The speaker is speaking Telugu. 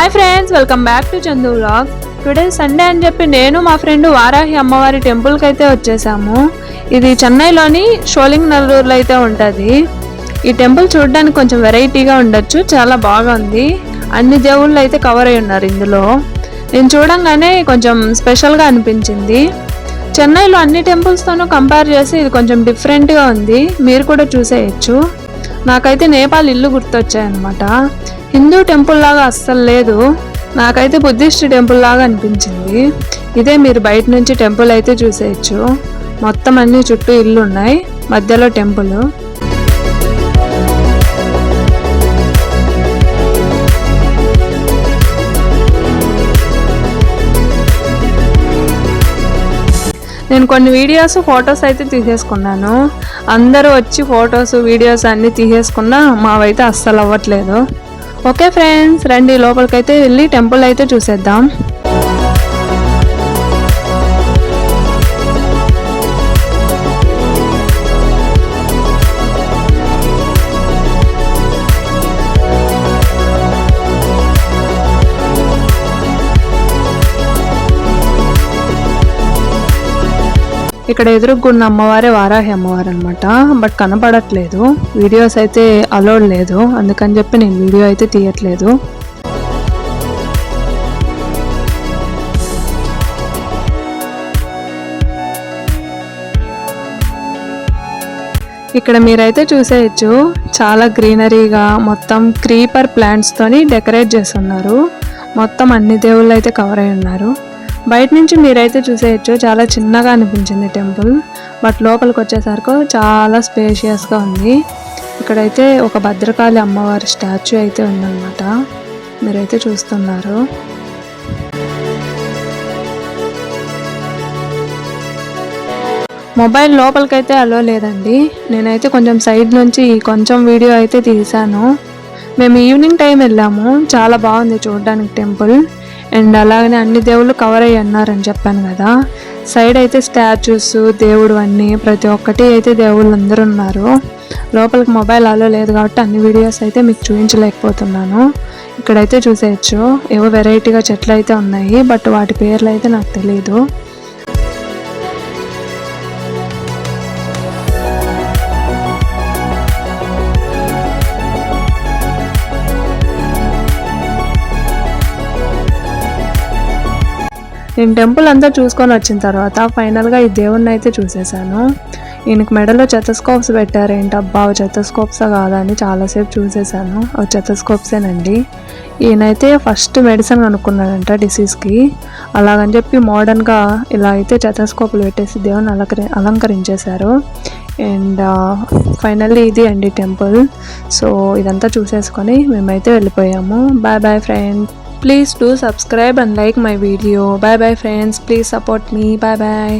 Hi friends, welcome back to Chandu vlog. Today Sunday అని చెప్పి నేను మా ఫ్రెండ్ వారాహి అమ్మవారి టెంపుల్కి అయితే వచ్చేసాము. ఇది చెన్నైలోని షోలింగ్ నల్లూరులో అయితే ఉంటుంది. ఈ టెంపుల్ చూడడానికి కొంచెం వెరైటీగా ఉండొచ్చు, చాలా బాగుంది. అన్ని దేవుళ్ళు అయితే కవర్ అయి ఉన్నారు ఇందులో. నేను చూడంగానే కొంచెం స్పెషల్గా అనిపించింది. చెన్నైలో అన్ని టెంపుల్స్తోనూ కంపేర్ చేసి ఇది కొంచెం డిఫరెంట్గా ఉంది, మీరు కూడా చూసేయచ్చు. నాకైతే నేపాల్ ఇల్లు గుర్తొచ్చాయన్నమాట. హిందూ టెంపుల్ లాగా అస్సలు లేదు, నాకైతే బుద్ధిస్ట్ టెంపుల్ లాగా అనిపించింది. ఇదే మీరు బయట నుంచి టెంపుల్ అయితే చూసేయచ్చు. మొత్తం అన్ని చుట్టూ ఇల్లు ఉన్నాయి, మధ్యలో టెంపుల్. నేను కొన్ని వీడియోస్ ఫొటోస్ అయితే తీసేసుకున్నాను. అందరూ వచ్చి ఫొటోస్ వీడియోస్ అన్నీ తీసేసుకున్నా మావైతే అస్సలు అవ్వట్లేదు. ఓకే ఫ్రెండ్స్, రండి లోపలికైతే వెళ్ళి టెంపుల్ అయితే చూసేద్దాం. ఇక్కడ ఎదురుగున్న అమ్మవారే వారాహి అమ్మవారు అనమాట, బట్ కనపడట్లేదు. వీడియోస్ అయితే అలౌడ్ లేదు, అందుకని చెప్పి నేను వీడియో అయితే తీయట్లేదు. ఇక్కడ మీరైతే చూసేయచ్చు, చాలా గ్రీనరీగా మొత్తం క్రీపర్ ప్లాంట్స్ తోని డెకరేట్ చేస్తున్నారు. మొత్తం అన్ని దేవుళ్ళు అయితే కవర్ అయి ఉన్నారు. బయట నుంచి మీరైతే చూసేయచ్చు, చాలా చిన్నగా అనిపించింది టెంపుల్, బట్ లోపలికి వచ్చేసరికి చాలా స్పేషియస్గా ఉంది. ఇక్కడైతే ఒక భద్రకాళి అమ్మవారి స్టాచ్యూ అయితే ఉందన్నమాట, మీరైతే చూస్తున్నారు. మొబైల్ లోపలికైతే అలో లేదండి, నేనైతే కొంచెం సైడ్ నుంచి కొంచెం వీడియో అయితే తీసాను. మేము ఈవినింగ్ టైం వెళ్ళాము, చాలా బాగుంది చూడడానికి టెంపుల్. అండ్ అలాగనే అన్ని దేవుళ్ళు కవర్ అయ్యి అన్నారని చెప్పాను కదా, సైడ్ అయితే స్టాచ్యూస్ దేవుడు అన్నీ ప్రతి ఒక్కటి అయితే దేవుళ్ళు అందరూ ఉన్నారు. లోపలికి మొబైల్ అలో లేదు కాబట్టి అన్ని వీడియోస్ అయితే మీకు చూపించలేకపోతున్నాను. ఇక్కడైతే చూసేయచ్చు, ఏవో వెరైటీగా చెట్లు అయితే ఉన్నాయి, బట్ వాటి పేర్లు అయితే నాకు తెలియదు. నేను టెంపుల్ అంతా చూసుకొని వచ్చిన తర్వాత ఫైనల్గా ఈ దేవుణ్ణి అయితే చూసేసాను. ఈయనకి మెడలో చెతస్కోప్స్ పెట్టారేంటబ్బా, చెతస్కోప్సా కాదా అని చాలాసేపు చూసేసాను. అవి చెతస్కోప్సేనండి. ఈయనైతే ఫస్ట్ మెడిసిన్ కనుక్కున్నాడంట డిసీజ్కి, అలాగని చెప్పి మోడర్న్గా ఇలా అయితే చెతస్కోప్లు పెట్టేసి దేవుని అలంకరించేశారు. అండ్ ఫైనల్లీ ఇది అండి టెంపుల్. సో ఇదంతా చూసేసుకొని మేమైతే వెళ్ళిపోయాము. Bye bye friends. Please do subscribe and like my video. Bye bye friends. Please support me. Bye bye.